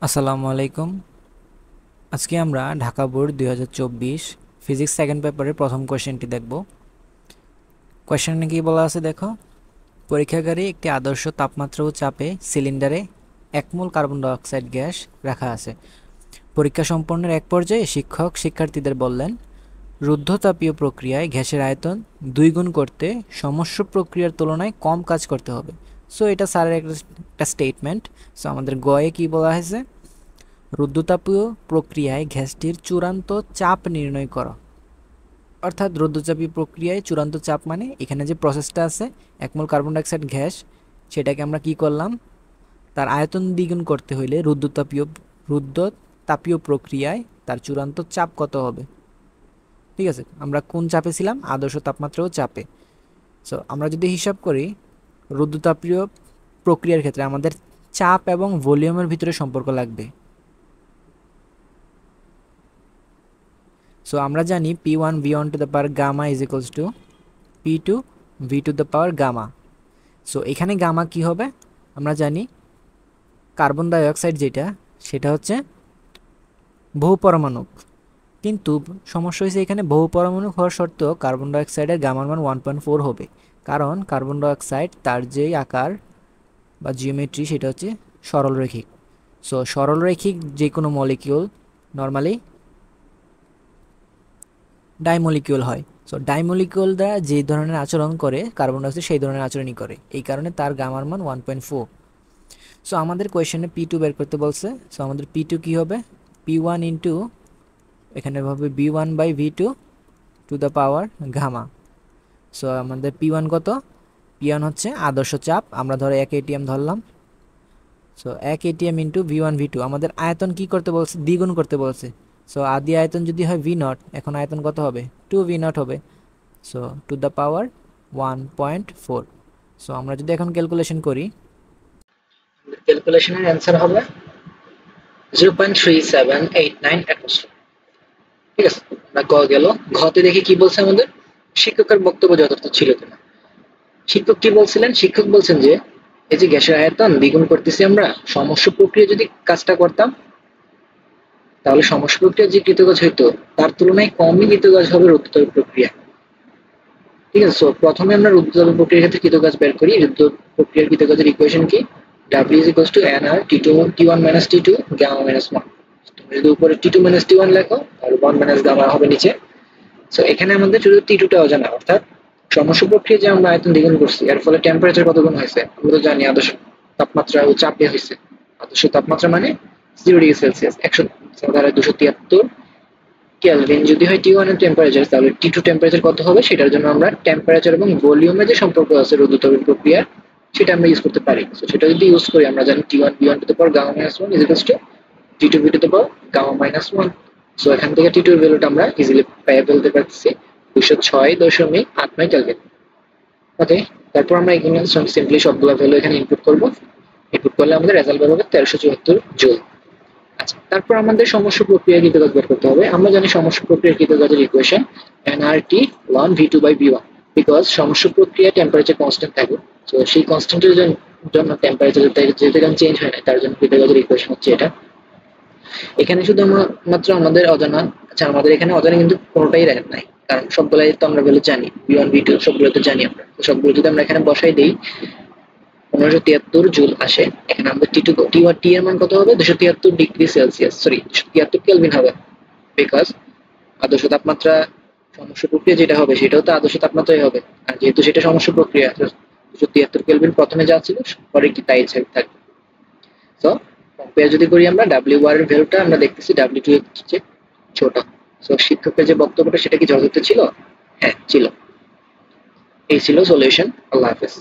আসসালামু আলাইকুম। আজকে আমরা ঢাকা বোর্ড 2024 ফিজিক্স সেকেন্ড পেপারের প্রথম কোয়েশ্চেনটি দেখব। কোয়েশ্চেনে কি বলা আছে দেখো, পরীক্ষাগারে একটি আদর্শ তাপমাত্রা ও চাপে সিলিন্ডারে 1 মোল কার্বন ডাই অক্সাইড গ্যাস রাখা আছে। পরীক্ষা সম্পন্নের এক পর্যায়ে শিক্ষক শিক্ষার্থীদের বললেন, রুদ্ধতাপীয় প্রক্রিয়ায় গ্যাসের আয়তন 2 গুণ করতে সমস্ত প্রক্রিয়ার তুলনায় কম কাজ করতে হবে। সো এটা স্যারের একটা স্টেটমেন্ট। সো আমাদের গয়ে কি বলা হয়েছে, রুদ্ধতাপীয় প্রক্রিয়ায় গ্যাসটির চূড়ান্ত চাপ নির্ণয় করো। অর্থাৎ রুদ্ধচাপীয় প্রক্রিয়ায় চূড়ান্ত চাপ মানে এখানে যে প্রসেসটা আছে, 1 মোল কার্বন ডাইঅক্সাইড গ্যাস, সেটাকে আমরা কি করলাম, তার আয়তন দ্বিগুণ করতে হইলে রুদ্ধতাপীয় প্রক্রিয়ায় তার চূড়ান্ত চাপ কত হবে। ঠিক আছে, আমরা কোন চাপে ছিলাম, আদর্শ তাপমাত্রা ও চাপে। সো আমরা যদি হিসাব করি, রুদ্ধতাপীয় প্রক্রিয়ার ক্ষেত্রে আমাদের চাপ এবং ভলিউমের ভিতরে সম্পর্ক লাগবে। সো আমরা জানি P1 V1 to the power gamma is equals to P2 V to the power gamma. So এখানে গামা কি হবে, আমরা জানি কার্বন ডাই অক্সাইড যেটা, সেটা হচ্ছে বহু পরমাণুক। কিন্তু সমস্যা হয়েছে এখানে বহু পরমাণুক হওয়ার সত্ত্বেও কার্বন ডাই অক্সাইডের গামার মান 1.4 হবে, কারণ কার্বন ডাই অক্সাইড তার যেই আকার বা জিওমেট্রি সেটা হচ্ছে সরলরৈখিক। সো সরলরৈখিক যে কোনো মলিকিউল নর্মালি ডাইমলিকিউল হয়। সো ডাইমলিকিউলরা যে ধরনের আচরণ করে কার্বন ডাইঅক্সাইড সেই ধরনের আচরণই করে, এই কারণে তার গামার মান 1.4। সো আমাদের কোয়েশ্চেনে P2 বের করতে বলছে। সো আমাদের P2 কি হবে, P1 ইন্টু এখানে হবে B1 by V2 to the power gamma. So আমাদের P1 কত, P1 হচ্ছে আদর্শ চাপ, আমরা ধরো 1 ATM ধরলাম। So 1 ATM into V1 V2, আমাদের আয়তন কি করতে বলছে, দ্বিগুণ করতে বলছে। সো আদি আয়তন যদি হয় V0, এখন আয়তন কত হবে, 2V0 হবে। So two the power 1.4। So আমরা যদি এখন ক্যালকুলেশন করি, ক্যালকুলেশনের অ্যান্সার হবে 0.3789 অ্যাটমসফিয়ার। ঠিক আছে, আমরা গ গেল। ঘতে দেখি কি বলছে আমাদের, শিক্ষকের বক্তব্য যথার্থ ছিল কিনা। শিক্ষক কি বলছিলেন, শিক্ষক বলছেন যে এই যে গ্যাসের আয়তন দ্বিগুণ করতেছি আমরা, সমস্ত প্রক্রিয়া যদি কাজটা করতাম তাহলে সমস্ত প্রক্রিয়া যে কৃতকাজ হইতো তার তুলনায় কমই কৃতকাজ হবে রুদ্ধতাপ প্রক্রিয়া। ঠিক আছে, সো প্রথমে আমরা রুদ্ধতাপ প্রক্রিয়ার ক্ষেত্রে কৃতকাজ বের করি। রুদ্ধ প্রক্রিয়ার কৃতকাজের ইকুয়েশন কি, W is equals to NR T2 T1 minus T2 gamma minus 1। তুমি যদি উপরে T2 minus T1 লেখো তাহলে 1 minus gamma হবে নিচে। সো এখানে আমাদের শুধু T2 টা অজানা, অর্থাৎ সমস্ত প্রক্রিয়া যে আমরা আয়তন দ্বিগুণ করছি এর ফলে টেম্পারেচার কত গুণ হয়েছে আমরা তো জানি, আদর্শ তাপমাত্রা ও চাপে হয়েছে। আদর্শ তাপমাত্রা মানে 0°C 100 ধারা 273 কেলভিন যদি হয় T1 এর টেম্পারেচার, তাহলে T2 টেম্পারেচার কত হবে সেটার জন্য আমরা টেম্পারেচার এবং ভলিউমের যে সম্পর্ক আছে রুদ্ধতাপের প্রক্রিয়ার, সেটা আমরা ইউজ করতে পারি। সো সেটা যদি ইউজ করি, আমরা জানি T1 V1 to the power gamma minus 1 is equals to T2 V to the power gamma minus 1। So এখান থেকে T2 এর ভ্যালুটা আমরা ইজিলি পেয়ে ফেলতে পারতেছি 206.89 কেলভিন। ওকে, তারপর আমরা এখানে সিম্পলি সবগুলো ভ্যালু এখানে ইনপুট করব। ইনপুট করলে আমাদের রেজাল্ট বের হবে 1374 জুল। আচ্ছা, তারপর আমাদের সমস্ত প্রক্রিয়া কৃতকাজ বের করতে হবে। আমরা জানি সমস্ত প্রক্রিয়ার কৃতকাজের equation nRT1 V2 by V1, because সমস্ত প্রক্রিয়া টেম্পারেচার কনস্ট্যান্ট থাকে। তো সেই কনস্ট্যান্টের জন্য টেম্পারেচার যেতে চেঞ্জ হয় না, তার জন্য কৃতকাজের ইকুয়েশন হচ্ছে এটা। এখানে শুধু মাত্র আমাদের অজানা, আচ্ছা আমাদের এখানে অজানা কিন্তু কোনোটাই নাই, কারণ সবগুলাই তো আমরা ভ্যালু জানি, V1 V2 সবগুলো তো জানি আমরা। তো সবগুলো যদি আমরা এখানে বসাই দেই 1573 জুল আসে। এখানে আমাদের টি এর মান কত হবে, 273°C, সরি 273 কেলভিন হবে, বিকজ আদর্শ তাপমাত্রা সমস্ত প্রক্রিয়া যেটা হবে সেটাও তো আদর্শ তাপমাত্রাই হবে। আর যেহেতু সেটা সমস্ত প্রক্রিয়া, 273 কেলভিন প্রথমে যা ছিল পরে কি তাই থাকবে। সো কম্পেয়ার যদি করি আমরা, W1 এর ভ্যালুটা আমরা দেখতেছি W2 এর চেয়ে ছোট। সো শিক্ষকের যে বক্তব্যটা সেটা কি যথার্থ ছিল? হ্যাঁ ছিল। এই ছিল সলিউশন। আল্লাহ হাফেজ।